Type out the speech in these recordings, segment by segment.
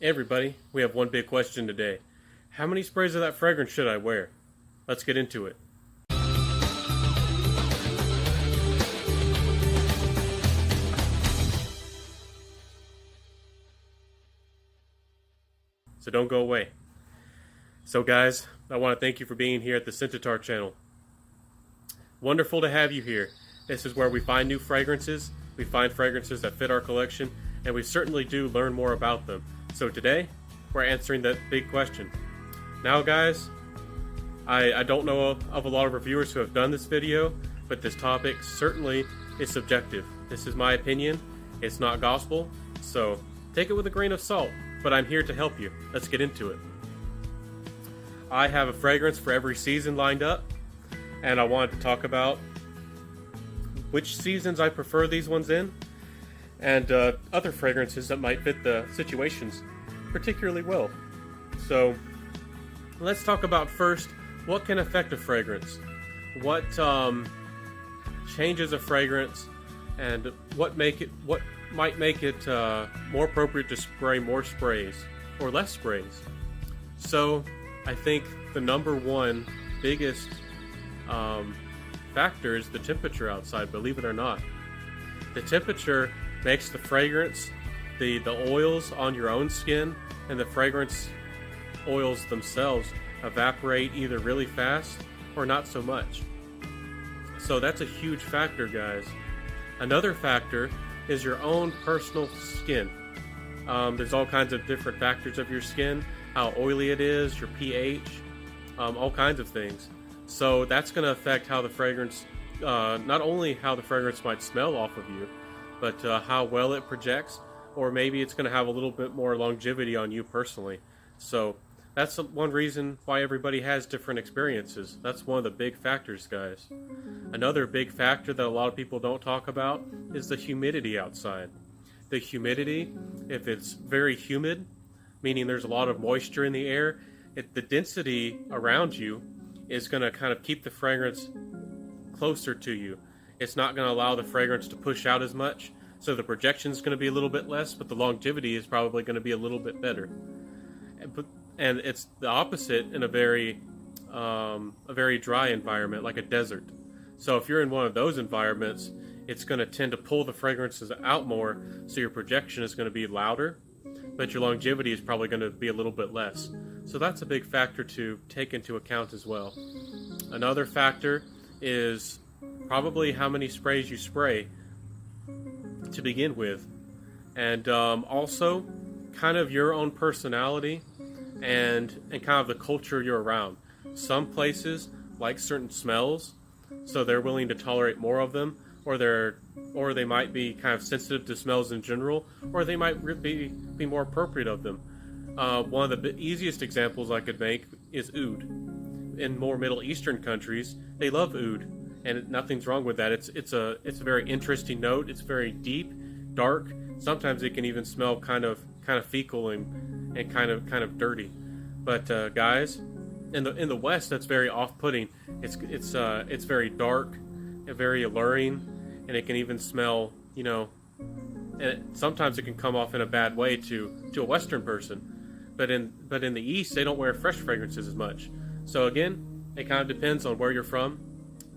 Hey everybody, we have one big question today. How many sprays of that fragrance should I wear? Let's get into it. So don't go away. So guys, I want to thank you for being here at the Centaur channel. Wonderful to have you here. This is where we find new fragrances, we find fragrances that fit our collection, and we certainly do learn more about them. So today, we're answering that big question. Now guys, I don't know of a lot of reviewers who have done this video, but this topic certainly is subjective. This is my opinion, it's not gospel, so take it with a grain of salt, but I'm here to help you. Let's get into it. I have a fragrance for every season lined up, and I wanted to talk about which seasons I prefer these ones in, and other fragrances that might fit the situations particularly well. So let's talk about first what can affect a fragrance, what changes a fragrance, and what might make it more appropriate to spray more sprays or less sprays. So I think the number one biggest factor is the temperature outside, believe it or not. The temperature makes the fragrance, the oils on your own skin and the fragrance oils themselves evaporate either really fast or not so much. So that's a huge factor, guys. Another factor is your own personal skin. There's all kinds of different factors of your skin, how oily it is, your pH, all kinds of things. So that's going to affect how the fragrance, not only how the fragrance might smell off of you, but how well it projects, or maybe it's going to have a little bit more longevity on you personally. So that's one reason why everybody has different experiences. That's one of the big factors, guys. Another big factor that a lot of people don't talk about is the humidity outside. The humidity, if it's very humid, meaning there's a lot of moisture in the air, the density around you is going to kind of keep the fragrance closer to you. It's not going to allow the fragrance to push out as much, so the projection is going to be a little bit less, but the longevity is probably going to be a little bit better. And it's the opposite in a very dry environment, like a desert. So if you're in one of those environments, it's going to tend to pull the fragrances out more, so your projection is going to be louder, but your longevity is probably going to be a little bit less. So that's a big factor to take into account as well. Another factor is probably how many sprays you spray to begin with, and also kind of your own personality and kind of the culture you're around. Some places like certain smells, so they're willing to tolerate more of them, or they might be kind of sensitive to smells in general, or they might be more appropriate of them. One of the easiest examples I could make is oud. In more Middle Eastern countries, they love oud, and nothing's wrong with that. It's a very interesting note. It's very deep, dark. Sometimes it can even smell kind of fecal and kind of dirty. But guys, in the West, that's very off-putting. It's very dark, very alluring, and it can even smell, and sometimes it can come off in a bad way to a Western person. But in the East, they don't wear fresh fragrances as much. So again, it kind of depends on where you're from,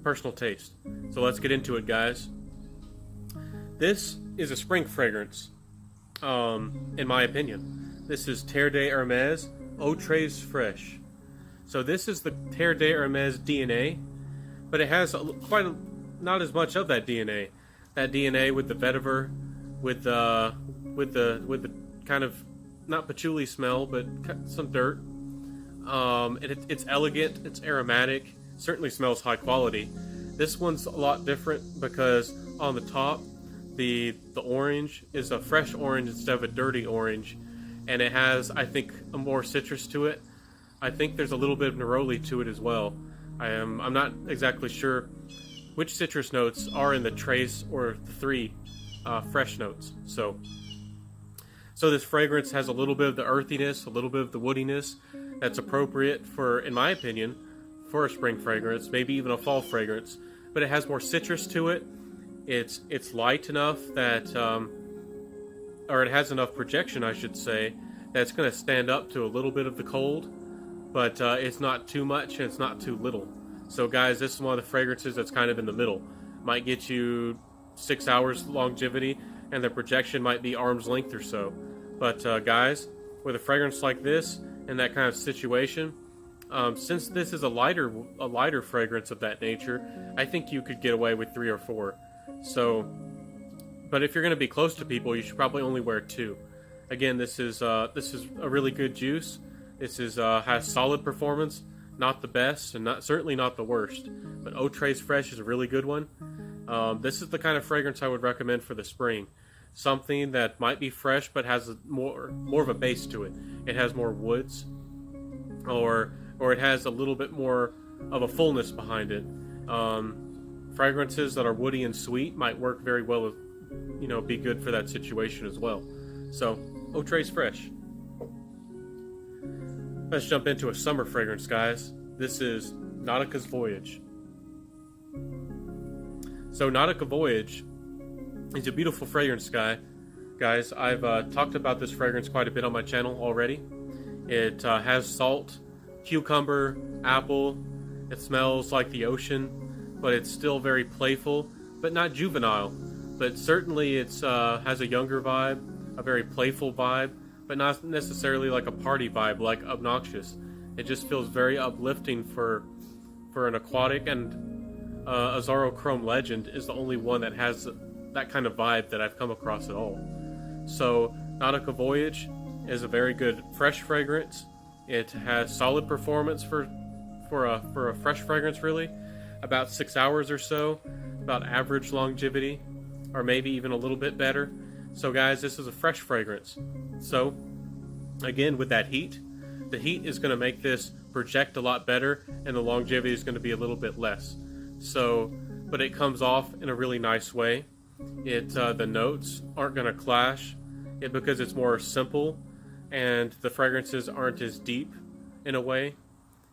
personal taste. So let's get into it, guys. This is a spring fragrance, in my opinion. This is Terre de Hermes Eau Très Fraîche. So this is the Terre de Hermes DNA, but it has not as much of that DNA. That DNA with the vetiver, with the kind of not patchouli smell, but some dirt. It's elegant, it's aromatic, certainly smells high quality. This one's a lot different because on the top, the orange is a fresh orange instead of a dirty orange, and it has, I think, a more citrus to it. I think there's a little bit of neroli to it as well. I'm not exactly sure which citrus notes are in the trace or the three fresh notes. So this fragrance has a little bit of the earthiness, a little bit of the woodiness that's appropriate for, in my opinion, for a spring fragrance, maybe even a fall fragrance. But it has more citrus to it. It's light enough that, or it has enough projection, I should say, that's going to stand up to a little bit of the cold, but it's not too much and it's not too little. So guys, this is one of the fragrances that's kind of in the middle. Might get you 6 hours longevity, and the projection might be arm's length or so. But guys, with a fragrance like this in that kind of situation, since this is a lighter fragrance of that nature, I think you could get away with 3 or 4. So, but if you're going to be close to people, you should probably only wear 2. Again, this is a really good juice. This is has solid performance, not the best, and certainly not the worst. But Eau Très Fresh is a really good one. This is the kind of fragrance I would recommend for the spring. Something that might be fresh, but has more of a base to it. It has more woods, or it has a little bit more of a fullness behind it. Fragrances that are woody and sweet might work very well, be good for that situation as well. So, Eau Très Fresh. Let's jump into a summer fragrance, guys. This is Nautica's Voyage. So, Nautica Voyage is a beautiful fragrance, guys. I've talked about this fragrance quite a bit on my channel already. It has salt, cucumber, apple. It smells like the ocean, but it's still very playful, but not juvenile. But certainly it has a younger vibe, a very playful vibe, but not necessarily like a party vibe, like obnoxious. It just feels very uplifting for an aquatic, and Azzaro Chrome Legend is the only one that has that kind of vibe that I've come across at all. So Nautica Voyage is a very good fresh fragrance. It has solid performance for a fresh fragrance, really. About 6 hours or so, about average longevity, or maybe even a little bit better. So guys, this is a fresh fragrance. So again, with that heat, the heat is going to make this project a lot better, and the longevity is going to be a little bit less. So, but it comes off in a really nice way. The notes aren't going to clash, because it's more simple, and the fragrances aren't as deep in a way.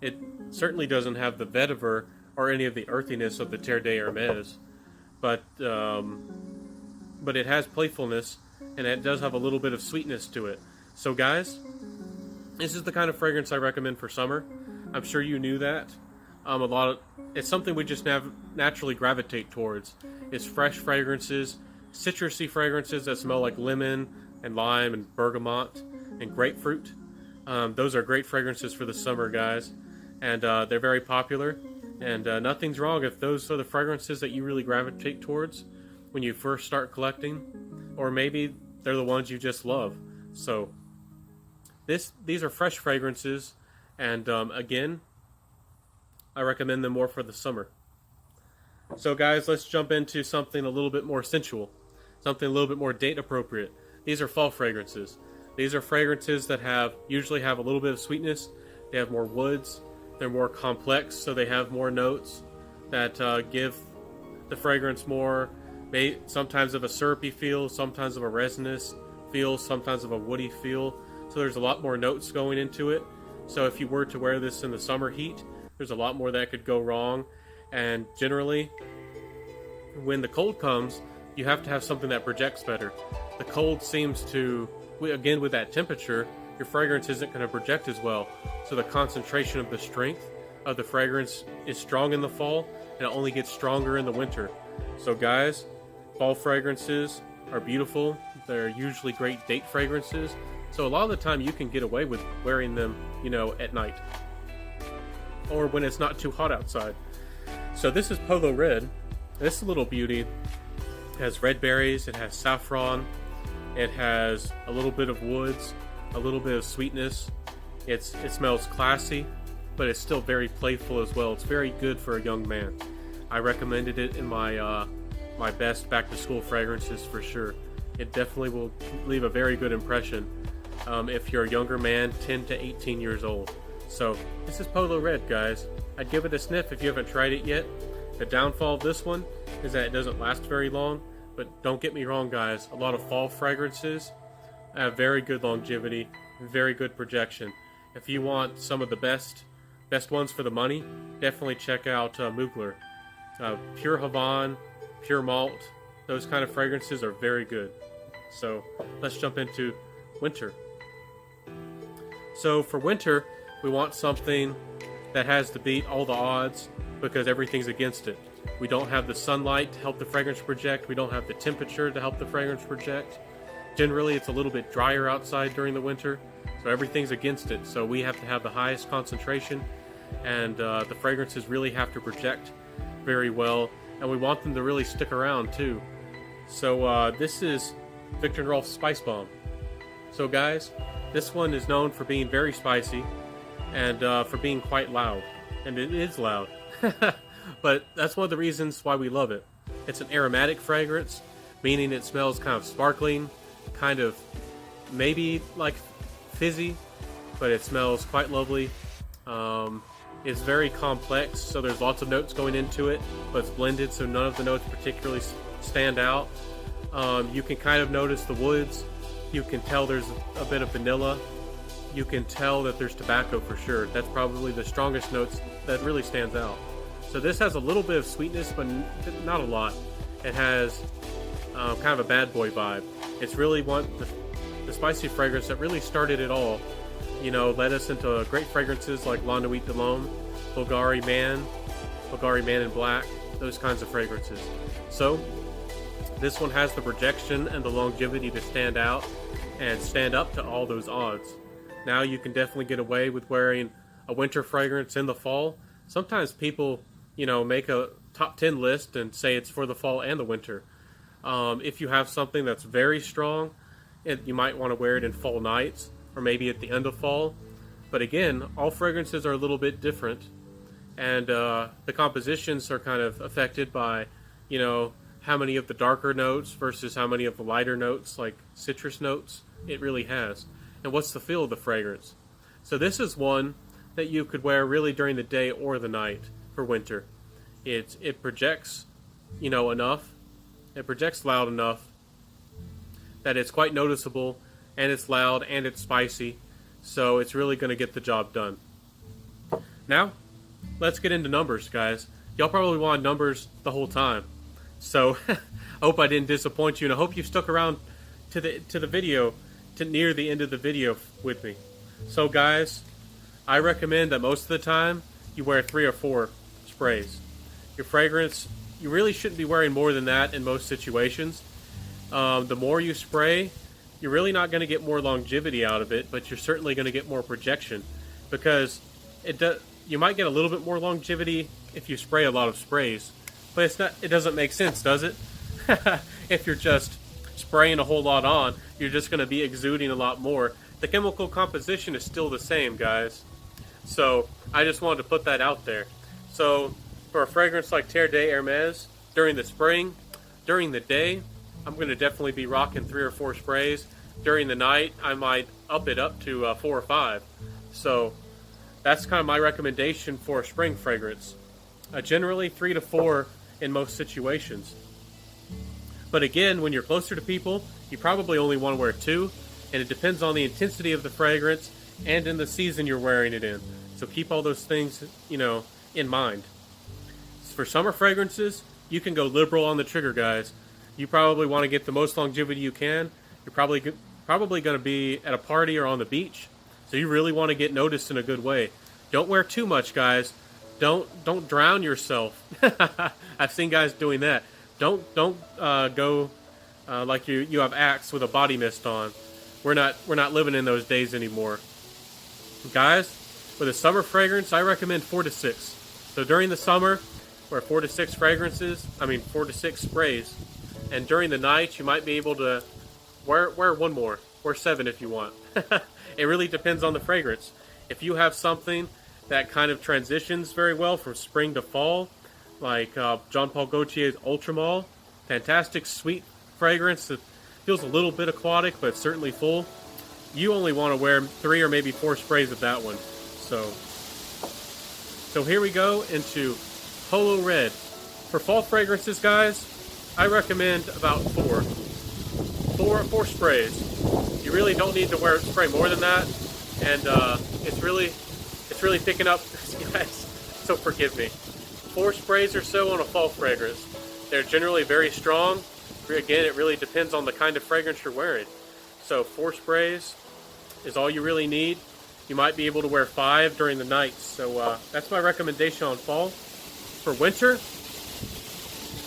It certainly doesn't have the vetiver or any of the earthiness of the Terre de Hermes, but it has playfulness, and it does have a little bit of sweetness to it. So guys, this is the kind of fragrance I recommend for summer. I'm sure you knew that. It's something we just naturally gravitate towards. Is fresh fragrances, citrusy fragrances that smell like lemon and lime and bergamot and grapefruit. Those are great fragrances for the summer, guys, and they're very popular. And nothing's wrong if those are the fragrances that you really gravitate towards when you first start collecting, or maybe they're the ones you just love. So these are fresh fragrances, and again, I recommend them more for the summer. So guys, let's jump into something a little bit more sensual, something a little bit more date appropriate. These are fall fragrances. These are fragrances that usually have a little bit of sweetness. They have more woods. They're more complex, so they have more notes that give the fragrance more, sometimes of a syrupy feel, sometimes of a resinous feel, sometimes of a woody feel. So there's a lot more notes going into it. So if you were to wear this in the summer heat, there's a lot more that could go wrong. And generally, when the cold comes, you have to have something that projects better. The cold seems to, again, with that temperature, your fragrance isn't going to project as well. So the concentration of the strength of the fragrance is strong in the fall, and it only gets stronger in the winter. So guys, fall fragrances are beautiful. They're usually great date fragrances. So a lot of the time you can get away with wearing them, at night, or when it's not too hot outside. So this is Polo Red. This little beauty has red berries, it has saffron, it has a little bit of woods, a little bit of sweetness. It smells classy, but it's still very playful as well. It's very good for a young man. I recommended it in my my best back to school fragrances for sure. It definitely will leave a very good impression if you're a younger man, 10 to 18 years old. So this is Polo Red, guys. I'd give it a sniff if you haven't tried it yet. The downfall of this one is that it doesn't last very long, but don't get me wrong, guys. A lot of fall fragrances have very good longevity, very good projection. If you want some of the best ones for the money, definitely check out Mugler. Pure Havane, Pure Malt, those kind of fragrances are very good. So let's jump into winter. So for winter, we want something that has to beat all the odds because everything's against it. We don't have the sunlight to help the fragrance project. We don't have the temperature to help the fragrance project. Generally, it's a little bit drier outside during the winter, so everything's against it. So we have to have the highest concentration, and the fragrances really have to project very well, and we want them to really stick around too. So this is Viktor & Rolf's Spice Bomb. So guys, this one is known for being very spicy and for being quite loud, and it is loud. But that's one of the reasons why we love it. It's an aromatic fragrance, meaning it smells kind of sparkling, kind of maybe like fizzy, but it smells quite lovely. It's very complex, so there's lots of notes going into it, but it's blended, so none of the notes particularly stand out. You can kind of notice the woods. You can tell there's a bit of vanilla. You can tell that there's tobacco for sure. That's probably the strongest notes that really stands out. So this has a little bit of sweetness, but not a lot. It has kind of a bad boy vibe. It's really the spicy fragrance that really started it all. You know, led us into great fragrances like La Nuit de l'Homme, Bulgari Man in Black, those kinds of fragrances. So this one has the projection and the longevity to stand out and stand up to all those odds. Now you can definitely get away with wearing a winter fragrance in the fall. Sometimes people, you know, make a top 10 list and say it's for the fall and the winter. If you have something that's very strong, you might want to wear it in fall nights or maybe at the end of fall. But again, all fragrances are a little bit different, and the compositions are kind of affected by, you know, how many of the darker notes versus how many of the lighter notes, like citrus notes, it really has. And what's the feel of the fragrance? So this is one that you could wear really during the day or the night for winter. It projects, you know, enough. It projects loud enough that it's quite noticeable, and it's loud and it's spicy. So it's really going to get the job done. Now, let's get into numbers, guys. Y'all probably wanted numbers the whole time. So I hope I didn't disappoint you, and I hope you stuck around to the video, to near the end of the video with me. So guys, I recommend that most of the time you wear 3 or 4 sprays. Your fragrance, you really shouldn't be wearing more than that in most situations. The more you spray, you're really not going to get more longevity out of it, but you're certainly going to get more projection, because you might get a little bit more longevity if you spray a lot of sprays, but it doesn't make sense, does it? If you're just spraying a whole lot on, you're just going to be exuding a lot more. The chemical composition is still the same, guys. So I just wanted to put that out there. So for a fragrance like Terre de Hermes, during the spring, during the day, I'm going to definitely be rocking 3 or 4 sprays. During the night, I might up it up to 4 or 5. So that's kind of my recommendation for a spring fragrance. Generally 3 to 4 in most situations. But again, when you're closer to people, you probably only want to wear 2, and it depends on the intensity of the fragrance and in the season you're wearing it in. So keep all those things, you know, in mind. For summer fragrances, you can go liberal on the trigger, guys. You probably want to get the most longevity you can. You're probably going to be at a party or on the beach, so you really want to get noticed in a good way. Don't wear too much, guys. Don't drown yourself. I've seen guys doing that. Don't go like you have Axe with a body mist on. We're not living in those days anymore, guys. With a summer fragrance, I recommend 4 to 6. So during the summer, wear 4 to 6 4 to 6 sprays, and during the night you might be able to wear 1 more, or 7 if you want. It really depends on the fragrance. If you have something that kind of transitions very well from spring to fall, like Jean-Paul Gaultier's Ultramall, fantastic sweet fragrance that feels a little bit aquatic but certainly full, you only want to wear 3 or maybe 4 sprays of that one. So here we go into Holo Red. For fall fragrances, guys, I recommend about 4 sprays. You really don't need to spray more than that, and it's really picking up, guys. So forgive me. 4 sprays or so on a fall fragrance. They're generally very strong. Again, it really depends on the kind of fragrance you're wearing. So 4 sprays is all you really need. You might be able to wear 5 during the night. So that's my recommendation on fall. For winter,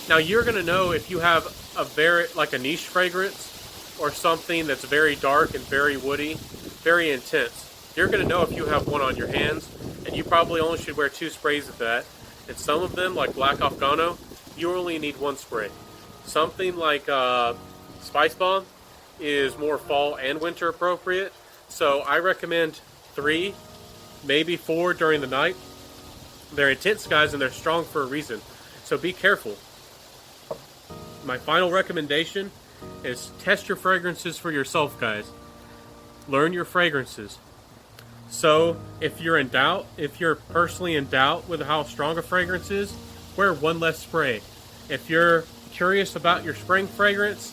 now you're going to know if you have a a niche fragrance or something that's very dark and very woody, very intense. You're going to know if you have one on your hands, and you probably only should wear 2 sprays of that. And some of them, like Black Afghano, you only need 1 spray. Something like Spice Bomb is more fall and winter appropriate, so I recommend 3, maybe 4 during the night. They're intense, guys, and they're strong for a reason, so be careful. My final recommendation is test your fragrances for yourself, guys. Learn your fragrances. So if you're in doubt, if you're personally in doubt with how strong a fragrance is, wear 1 less spray. If you're curious about your spring fragrance,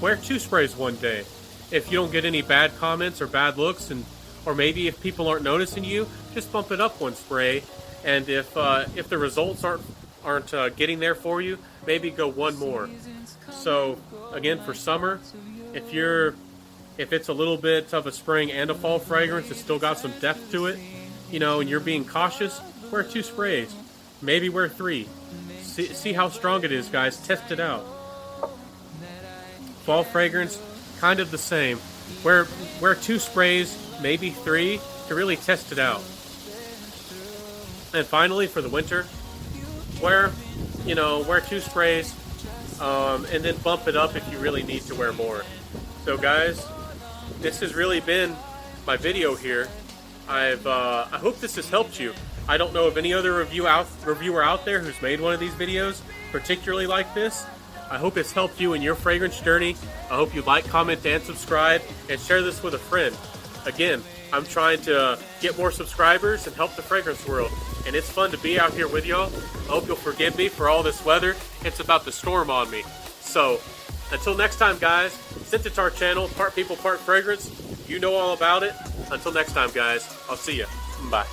wear 2 sprays one day. If you don't get any bad comments or bad looks, or maybe if people aren't noticing you, just bump it up 1 spray. And if the results aren't getting there for you, maybe go 1 more. So again, for summer, if it's a little bit of a spring and a fall fragrance, it's still got some depth to it, you know, and you're being cautious, wear 2 sprays, maybe wear 3. See how strong it is, guys. Test it out. Fall fragrance, kind of the same. Wear 2 sprays, maybe 3, to really test it out. And finally, for the winter, wear 2 sprays, and then bump it up if you really need to wear more. So, guys, this has really been my video here. I hope this has helped you. I don't know of any other reviewer out there who's made one of these videos, particularly like this. I hope it's helped you in your fragrance journey. I hope you like, comment, and subscribe, and share this with a friend. Again, I'm trying to get more subscribers and help the fragrance world, and it's fun to be out here with y'all. I hope you'll forgive me for all this weather. It's about to storm on me. So, until next time, guys, sent it to our channel, Part People, Part Fragrance. You know all about it. Until next time, guys, I'll see you. Bye.